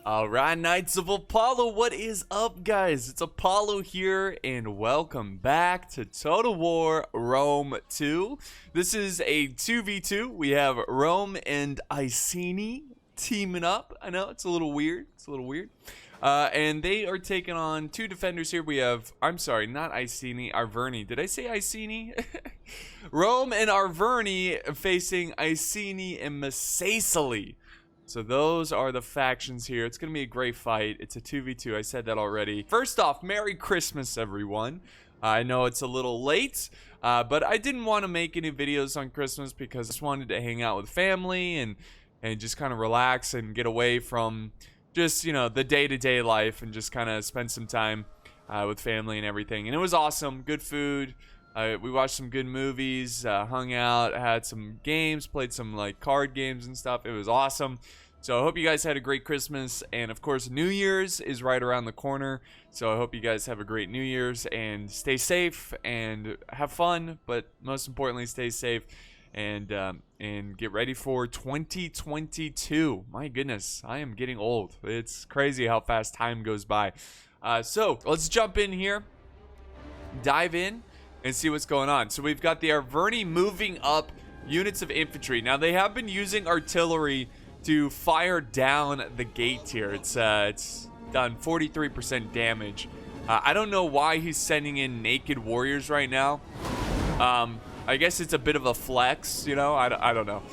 Alright, Knights of Apollo, what is up, guys? It's Apollo here, and welcome back to Total War Rome 2. This is a 2v2. We have Rome and Iceni teaming up. I know, it's a little weird. And they are taking on two defenders here. We have, I'm sorry, not Iceni, Arverni. Did I say Iceni? Rome and Arverni facing Iceni and Pixelated. So those are the factions here. It's going to be a great fight. It's a 2v2. I said that already. First off, Merry Christmas, everyone. I know it's a little late, but I didn't want to make any videos on Christmas because I just wanted to hang out with family and just kind of relax and get away from just, you know, the day-to-day life and just kind of spend some time with family and everything. And it was awesome. Good food. We watched some good movies, hung out, had some games, played some like card games and stuff. It was awesome. So I hope you guys had a great Christmas, and of course New Year's is right around the corner. So I hope you guys have a great New Year's and stay safe and have fun, but most importantly stay safe and get ready for 2022. My goodness, I am getting old. It's crazy how fast time goes by. So let's jump in here, dive in, and see what's going on. So we've got the Arverni moving up units of infantry. Now they have been using artillery to fire down the gate here. It's done 43% damage. I don't know why he's sending in naked warriors right now. I guess it's a bit of a flex, you know. I don't know.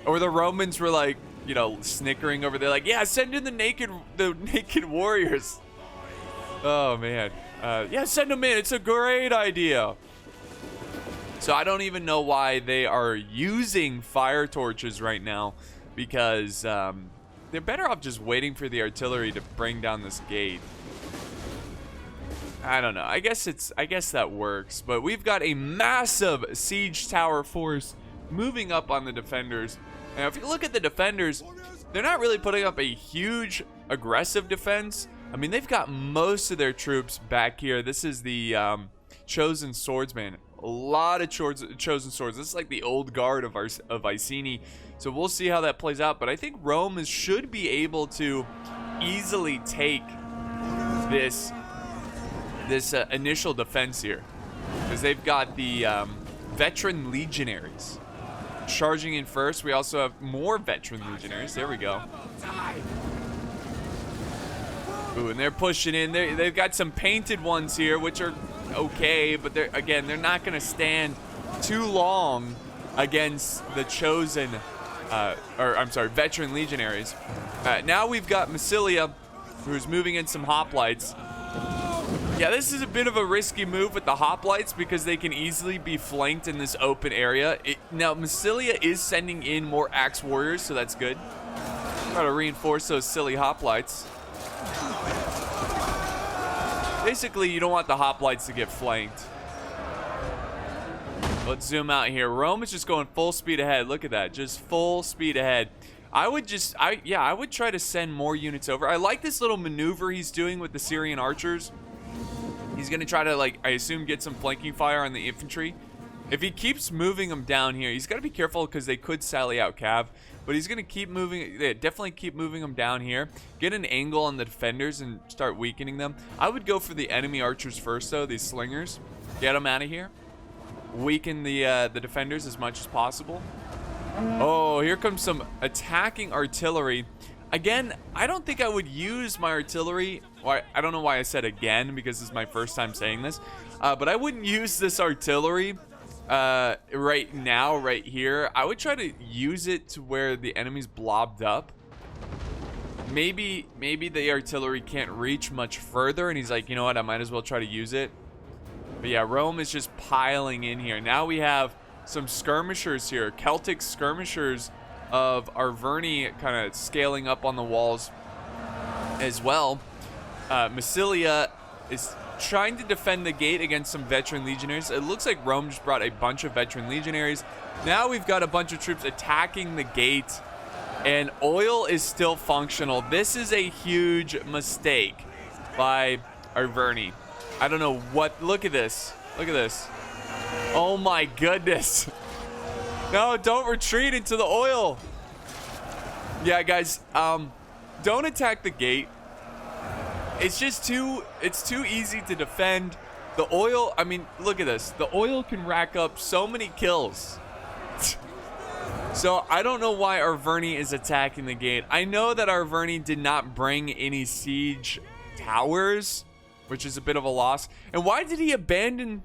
Or the Romans were like, you know, snickering over there, like, yeah, send in the naked warriors. Oh man. Yeah, send them in. It's a great idea. So I don't even know why they are using fire torches right now, because they're better off just waiting for the artillery to bring down this gate. I don't know. I guess that works. But we've got a massive siege tower force moving up on the defenders. Now, if you look at the defenders, they're not really putting up a huge aggressive defense. I mean, they've got most of their troops back here. This is the chosen swordsman. A lot of chosen swords. This is like the old guard of Iceni. So we'll see how that plays out. But I think Rome should be able to easily take this initial defense here, because they've got the veteran legionaries charging in first. We also have more veteran legionaries. There we go. Ooh, and they're pushing in. They've got some painted ones here, which are okay, but they're not going to stand too long against the chosen, veteran legionaries. Now we've got Massilia, who's moving in some hoplites. Yeah, this is a bit of a risky move with the hoplites because they can easily be flanked in this open area. Now, Massilia is sending in more axe warriors, so that's good. Try to reinforce those silly hoplites. Basically, you don't want the hoplites to get flanked. Let's zoom out here. Rome is just going full speed ahead. Look at that, just full speed ahead. I would try to send more units over. I like this little maneuver he's doing with the Syrian archers. He's gonna try to, like, I assume, get some flanking fire on the infantry. If he keeps moving them down here, he's got to be careful because they could sally out cav. But he's gonna keep moving. Yeah, definitely keep moving them down here. Get an angle on the defenders and start weakening them. I would go for the enemy archers first, though. These slingers, get them out of here. Weaken the defenders as much as possible. Oh, here comes some attacking artillery. Again, I don't think I would use my artillery. Well, I don't know why I said again, because this is my first time saying this. But I wouldn't use this artillery right now, right here. I would try to use it to where the enemy's blobbed up. Maybe the artillery can't reach much further, and he's like, you know what, I might as well try to use it. But yeah, Rome is just piling in here. Now we have some skirmishers here, Celtic skirmishers of Arverni kind of scaling up on the walls as well. Massilia is trying to defend the gate against some veteran legionaries. It looks like Rome just brought a bunch of veteran legionaries. Now we've got a bunch of troops attacking the gate, and oil is still functional. This is a huge mistake by Arverni. I don't know what. Look at this. Look at this. Oh my goodness. No, don't retreat into the oil. Yeah, guys, don't attack the gate. It's just too easy to defend. The oil, I mean, look at this. The oil can rack up so many kills. So I don't know why Arverni is attacking the gate. I know that Arverni did not bring any siege towers, which is a bit of a loss. And why did he abandon...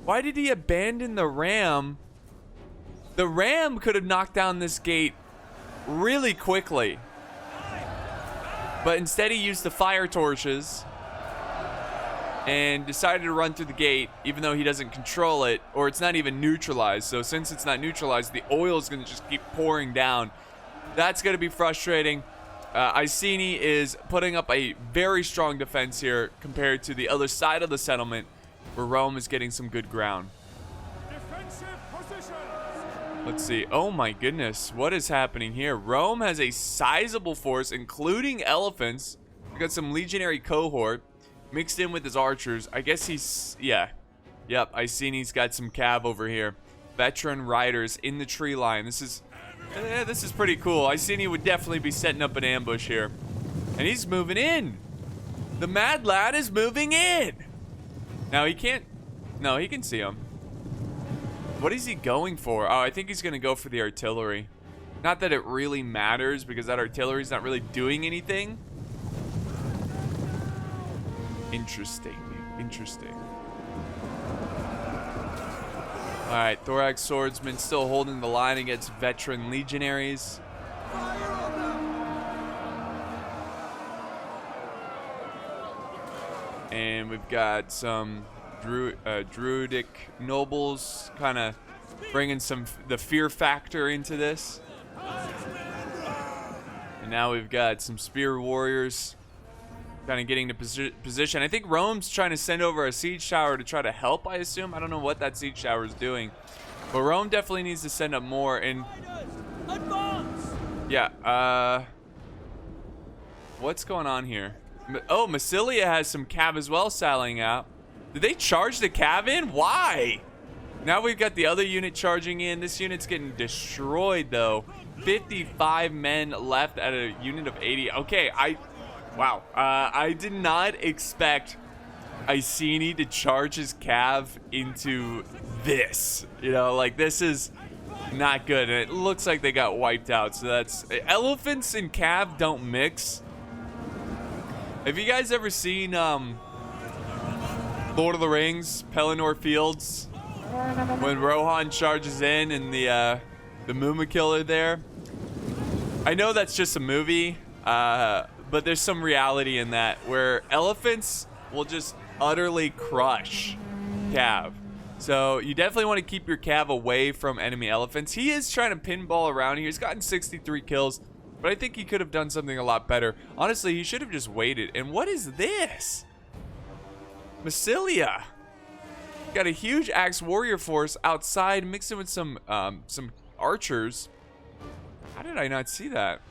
Why did he abandon the ram? The ram could have knocked down this gate really quickly. But instead he used the fire torches and decided to run through the gate, even though he doesn't control it, or it's not even neutralized. So since it's not neutralized, the oil is going to just keep pouring down. That's going to be frustrating. Iceni is putting up a very strong defense here compared to the other side of the settlement, where Rome is getting some good ground. Let's see. Oh my goodness. What is happening here? Rome has a sizable force, including elephants. We got some legionary cohort mixed in with his archers. I guess he's... Yeah. Yep. Iceni's got some cav over here. Veteran riders in the tree line. This is pretty cool. Iceni would definitely be setting up an ambush here. And he's moving in. The mad lad is moving in. Now he can't... No, he can see him. What is he going for? Oh, I think he's going to go for the artillery. Not that it really matters, because that artillery is not really doing anything. Interesting. Interesting. Alright, Thorax Swordsman still holding the line against veteran legionaries. And we've got some druidic nobles kind of bringing the fear factor into this. And now we've got some spear warriors kind of getting to position. I think Rome's trying to send over a siege tower to try to help, I assume. I don't know what that siege tower is doing, but Rome definitely needs to send up more. And yeah, what's going on here? Oh, Massilia has some cav as well sailing out. Did they charge the cav in? Why? Now we've got the other unit charging in. This unit's getting destroyed though. 55 men left at a unit of 80. Okay, wow. I did not expect Iceni to charge his cav into this. You know, like, this is not good. And it looks like they got wiped out. So that's... Elephants and cav don't mix. Have you guys ever seen Lord of the Rings, Pelennor Fields, when Rohan charges in and the Muma Killer there? I know that's just a movie, but there's some reality in that, where elephants will just utterly crush cav. So you definitely want to keep your cav away from enemy elephants. He is trying to pinball around here. He's gotten 63 kills, but I think he could have done something a lot better. Honestly, he should have just waited. And what is this? Massilia got a huge axe warrior force outside, mixed in with some archers. How did I not see that?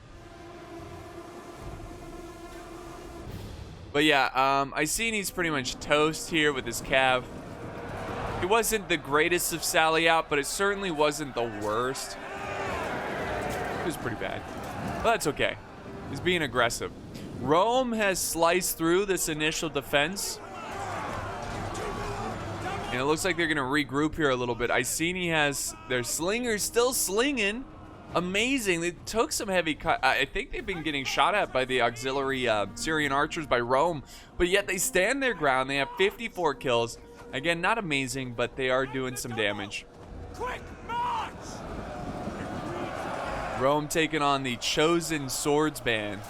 But yeah, Iceni's pretty much toast here with his cav. It wasn't the greatest of sally out, but it certainly wasn't the worst. It was pretty bad, but that's okay. He's being aggressive. Rome has sliced through this initial defense, and it looks like they're going to regroup here a little bit. Iceni has their slingers still slinging. Amazing. They took some heavy cut. I think they've been getting shot at by the auxiliary Syrian archers by Rome, but yet they stand their ground. They have 54 kills. Again, not amazing, but they are doing some damage. Quick march! Rome taking on the chosen sword band.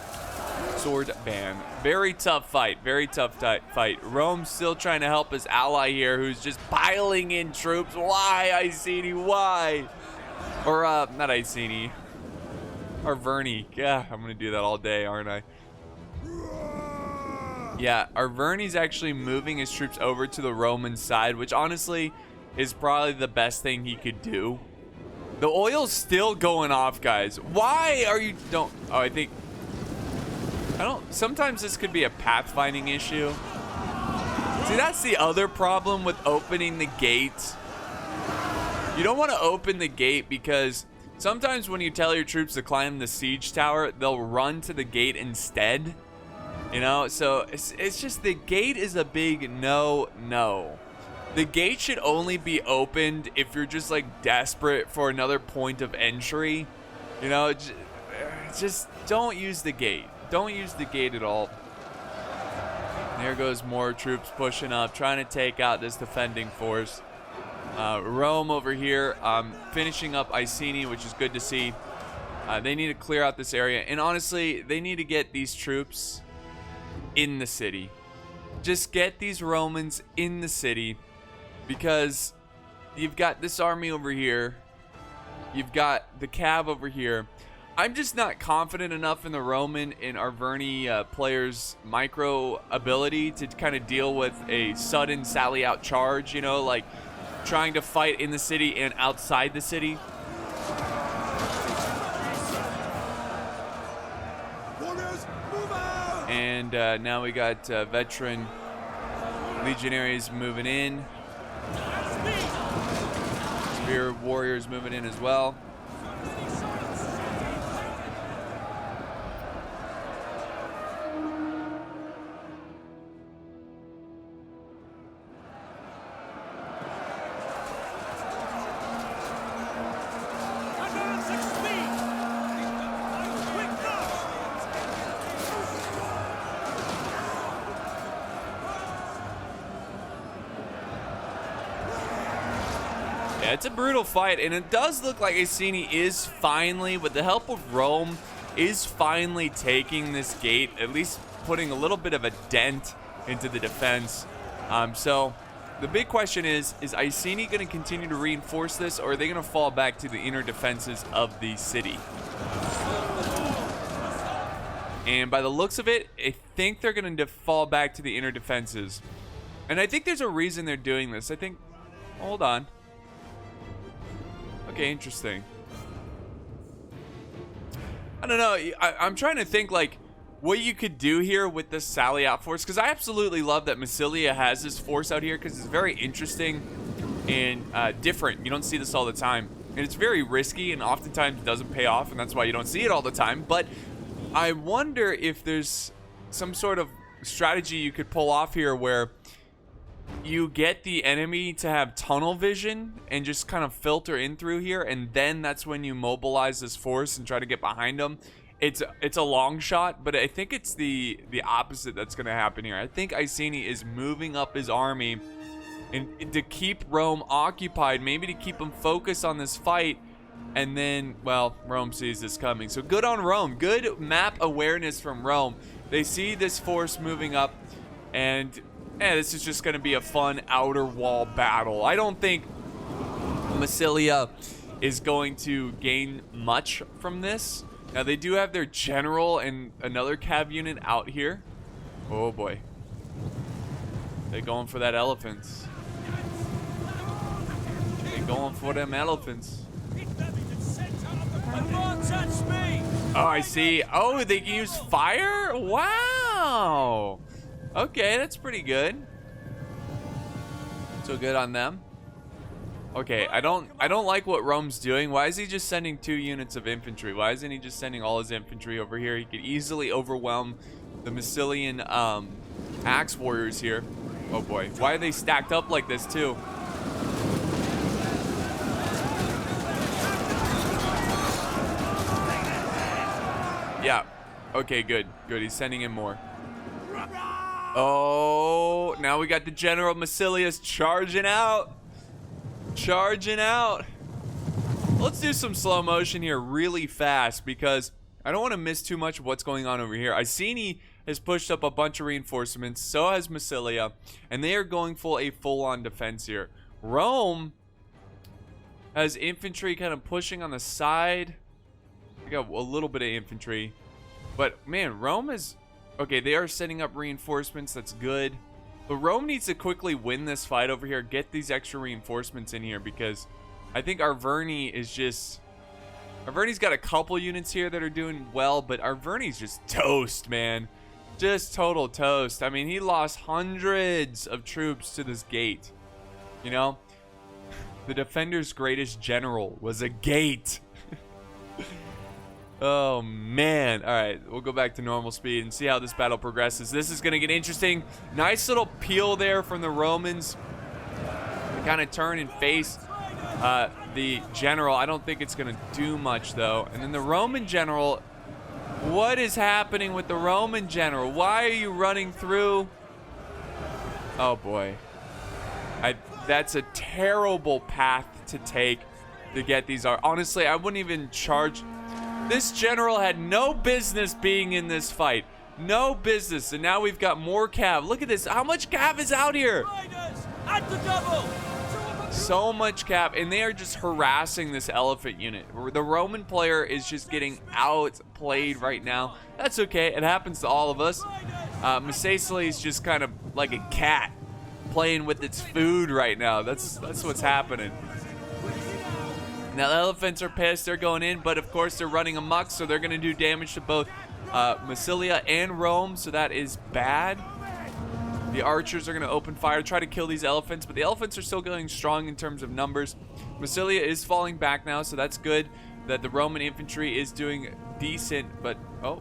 Very tough fight. Very tough fight. Rome's still trying to help his ally here, who's just piling in troops. Why, Iceni? Why? Or, not Iceni. Arverni. Yeah, I'm gonna do that all day, aren't I? Yeah, Arverni's actually moving his troops over to the Roman side, which honestly is probably the best thing he could do. The oil's still going off, guys. Why are you... Oh, sometimes this could be a pathfinding issue. See, that's the other problem with opening the gate. You don't want to open the gate because sometimes when you tell your troops to climb the siege tower, they'll run to the gate instead. You know, so it's just the gate is a big no. The gate should only be opened if you're just like desperate for another point of entry. You know, just don't use the gate. Don't use the gate at all. There goes more troops pushing up, trying to take out this defending force. Rome over here finishing up Iceni, which is good to see. They need to clear out this area. And honestly, they need to get these troops in the city. Just get these Romans in the city, because you've got this army over here. You've got the cav over here. I'm just not confident enough in the Roman and Arverni players' micro ability to kind of deal with a sudden sally out charge, you know, like trying to fight in the city and outside the city. And now we got veteran legionaries moving in. Spear warriors moving in as well. Yeah, it's a brutal fight, and it does look like Iceni is finally, with the help of Rome, is finally taking this gate, at least putting a little bit of a dent into the defense. So the big question is Iceni going to continue to reinforce this, or are they going to fall back to the inner defenses of the city? And by the looks of it, I think they're going to fall back to the inner defenses. And I think there's a reason they're doing this. I think, hold on. Okay, interesting. I don't know. I'm trying to think like what you could do here with this sally out force, because I absolutely love that Massilia has this force out here, because it's very interesting and different. You don't see this all the time, and it's very risky and oftentimes doesn't pay off, and that's why you don't see it all the time. But I wonder if there's some sort of strategy you could pull off here where you get the enemy to have tunnel vision and just kind of filter in through here, and then that's when you mobilize this force and try to get behind them. It's a long shot, but I think it's the opposite that's going to happen here. I think Iceni is moving up his army and to keep Rome occupied, maybe to keep them focused on this fight, and then, well, Rome sees this coming. So good on Rome. Good map awareness from Rome. They see this force moving up, and this is just going to be a fun outer wall battle. I don't think Massilia is going to gain much from this. Now, they do have their general and another cav unit out here. Oh, boy. They're going for that elephants. They're going for them elephants. Oh, I see. Oh, they can use fire? Wow. Okay, that's pretty good. So good on them. Okay, I don't like what Rome's doing. Why is he just sending 2 units of infantry? Why isn't he just sending all his infantry over here? He could easily overwhelm the Massilian axe warriors here. Oh boy, why are they stacked up like this too? Yeah. Okay, good. Good. He's sending in more. Oh, now we got the General Massilius charging out. Charging out. Let's do some slow motion here really fast, because I don't want to miss too much of what's going on over here. Iceni has pushed up a bunch of reinforcements. So has Massilia. And they are going for a full-on defense here. Rome has infantry kind of pushing on the side. We got a little bit of infantry. But, man, Rome is... Okay, they are setting up reinforcements. That's good. But Rome needs to quickly win this fight over here. Get these extra reinforcements in here, because I think Arverni is just... Arverni's got a couple units here that are doing well, but Arverni's just toast, man. Just total toast. I mean, he lost hundreds of troops to this gate. You know? The defender's greatest general was a gate. Oh, man. All right, we'll go back to normal speed and see how this battle progresses. This is going to get interesting. Nice little peel there from the Romans. They kind of turn and face the general. I don't think it's going to do much, though. And then the Roman general, what is happening with the Roman general? Why are you running through? Oh, boy. That's a terrible path to take to get these. Honestly, I wouldn't even charge. This general had no business being in this fight. No business. And now we've got more cav. Look at this. How much cav is out here? So much cav. And they are just harassing this elephant unit. The Roman player is just getting outplayed right now. That's okay. It happens to all of us. Masacely is just kind of like a cat playing with its food right now. That's what's happening. Now the elephants are pissed, they're going in, but of course they're running amok, so they're going to do damage to both Massilia and Rome, so that is bad. The archers are going to open fire, try to kill these elephants, but the elephants are still going strong in terms of numbers. Massilia is falling back now, so that's good that the Roman infantry is doing decent, but a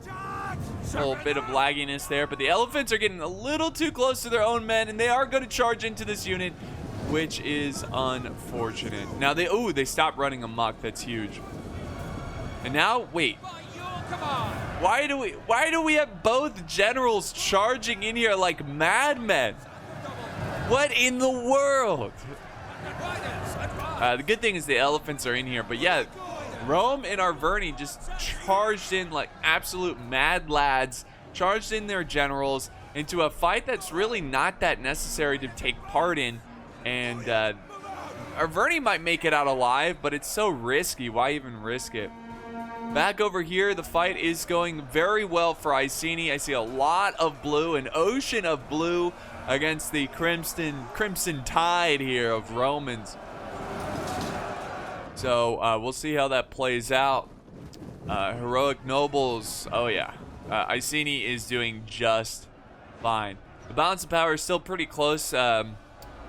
little bit of lagginess there. But the elephants are getting a little too close to their own men, and they are going to charge into this unit, which is unfortunate. Now they stopped running amok. That's huge. And now, wait. Why do we have both generals charging in here like madmen? What in the world? The good thing is the elephants are in here, but yeah, Rome and Arverni just charged in like absolute mad lads, charged in their generals into a fight that's really not that necessary to take part in. And Arverni might make it out alive, but it's so risky. Why even risk it? Back over here, the fight is going very well for Iceni. I see a lot of blue, an ocean of blue against the crimson tide here of Romans. So we'll see how that plays out. Heroic nobles. Oh yeah, Iceni is doing just fine. The balance of power is still pretty close.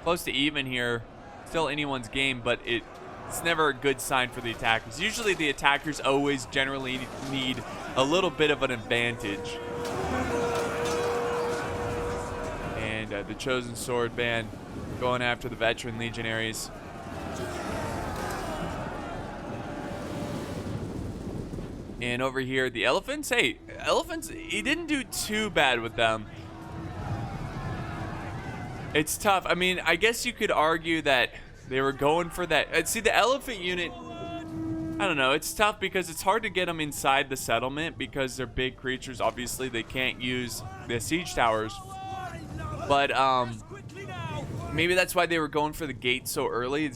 Close to even here. Still anyone's game, but it's never a good sign for the attackers. Usually the attackers always generally need a little bit of an advantage. And the Chosen Sword Band going after the veteran legionaries. And over here, the elephants. Hey, elephants, he didn't do too bad with them. It's tough. I mean, I guess you could argue that they were going for that. See, the elephant unit, I don't know. It's tough because it's hard to get them inside the settlement because they're big creatures. Obviously, they can't use the siege towers. But maybe that's why they were going for the gate so early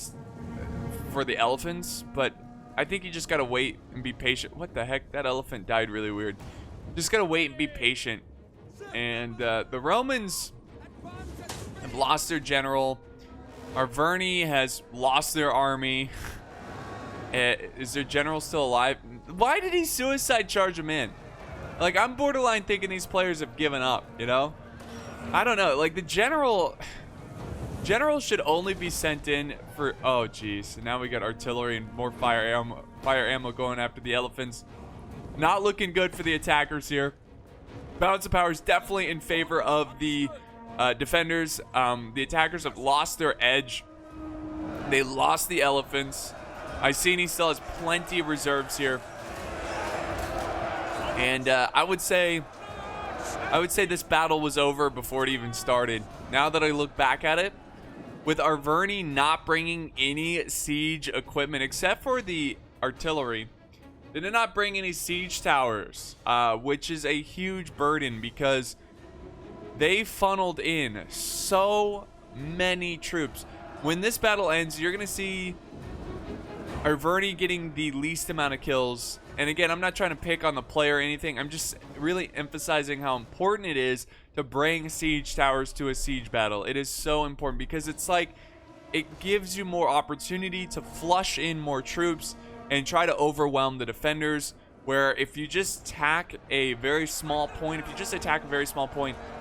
for the elephants. But I think you just got to wait and be patient. What the heck? That elephant died really weird. Just got to wait and be patient. And the Romans have lost their general. Arverni has lost their army. Is their general still alive? Why did he suicide charge him in? Like, I'm borderline thinking these players have given up, you know? I don't know. Like, the general should only be sent in for... Oh, geez. Now we got artillery and more fire ammo going after the elephants. Not looking good for the attackers here. Balance of power is definitely in favor of the defenders. The attackers have lost their edge. They lost the elephants. Iceni still has plenty of reserves here. And I would say this battle was over before it even started. Now that I look back at it, with Arverni not bringing any siege equipment except for the artillery, they did not bring any siege towers, which is a huge burden because they funneled in so many troops. When this battle ends, you're going to see Arverni getting the least amount of kills. And again, I'm not trying to pick on the player or anything. I'm just really emphasizing how important it is to bring siege towers to a siege battle. It is so important because it's like it gives you more opportunity to flush in more troops and try to overwhelm the defenders. Where if you just attack a very small point,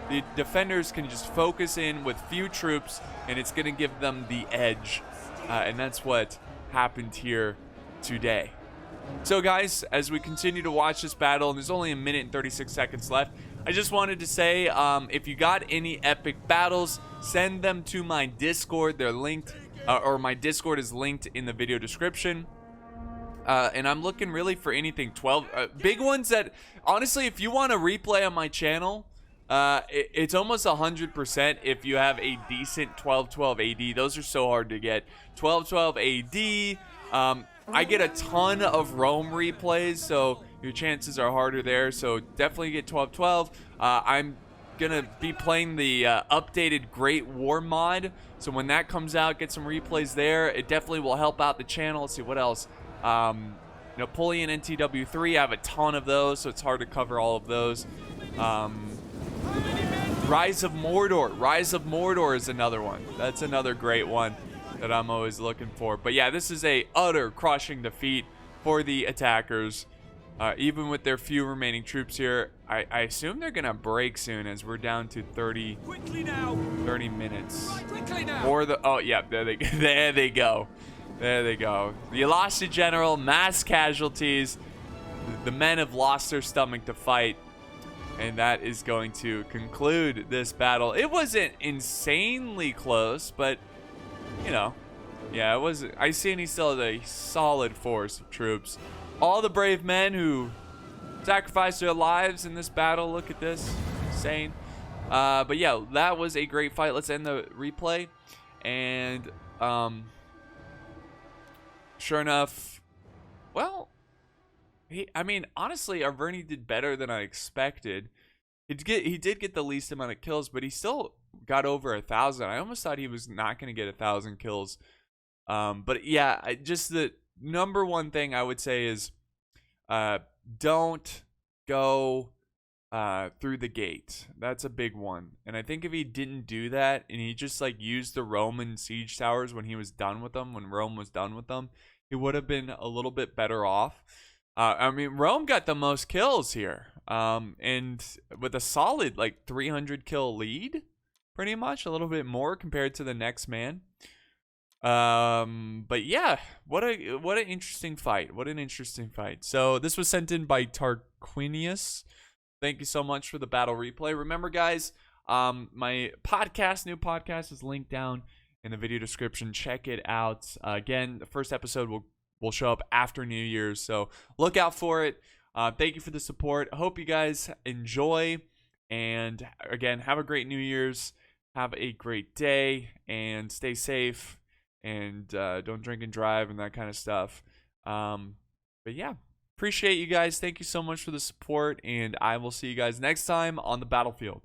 the defenders can just focus in with few troops, and it's going to give them the edge. And that's what happened here today. So guys, as we continue to watch this battle, and there's only 1 minute and 36 seconds left, I just wanted to say, if you got any epic battles, send them to my Discord. They're linked, or my Discord is linked in the video description. And I'm looking really for anything 12 big ones that, honestly, if you want a replay on my channel, it's almost 100% if you have a decent 1212 AD. Those are so hard to get. 1212 AD. I get a ton of Rome replays, so your chances are harder there. So definitely get 1212. I'm gonna be playing the updated Great War mod, so when that comes out, get some replays there. It definitely will help out the channel. Let's see what else. Napoleon NTW3, I have a ton of those, so it's hard to cover all of those. Rise of Mordor is another one. That's another great one that I'm always looking for. But yeah, this is a utter crushing defeat for the attackers. Even with their few remaining troops here, I assume they're gonna break soon, as we're down to 30 minutes. Or the, oh yeah, there they go. There they go. You lost a general, mass casualties. The men have lost their stomach to fight. And that is going to conclude this battle. It wasn't insanely close, but, you know, yeah, it was. Iceni still has a solid force of troops. All the brave men who sacrificed their lives in this battle. Look at this. Insane. But yeah, that was a great fight. Let's end the replay. And, sure enough, well, I mean, honestly, Arverni did better than I expected. He did get the least amount of kills, but he still got over 1,000. I almost thought he was not going to get 1,000 kills. But yeah, just the number one thing I would say is, don't go through the gate. That's a big one. And I think if he didn't do that, and he just like used the Roman siege towers when he was done with them, when Rome was done with them, he would have been a little bit better off. I mean, Rome got the most kills here, and with a solid like 300 kill lead, pretty much, a little bit more compared to the next man. But yeah, what an interesting fight. What an interesting fight. So this was sent in by Tarquinius. Thank you so much for the battle replay. Remember, guys, my new podcast is linked down in the video description. Check it out. Again, the first episode will show up after New Year's, so look out for it. Thank you for the support. I hope you guys enjoy, and again, have a great New Year's. Have a great day, and stay safe, and don't drink and drive and that kind of stuff. But yeah, appreciate you guys. Thank you so much for the support, and I will see you guys next time on the battlefield.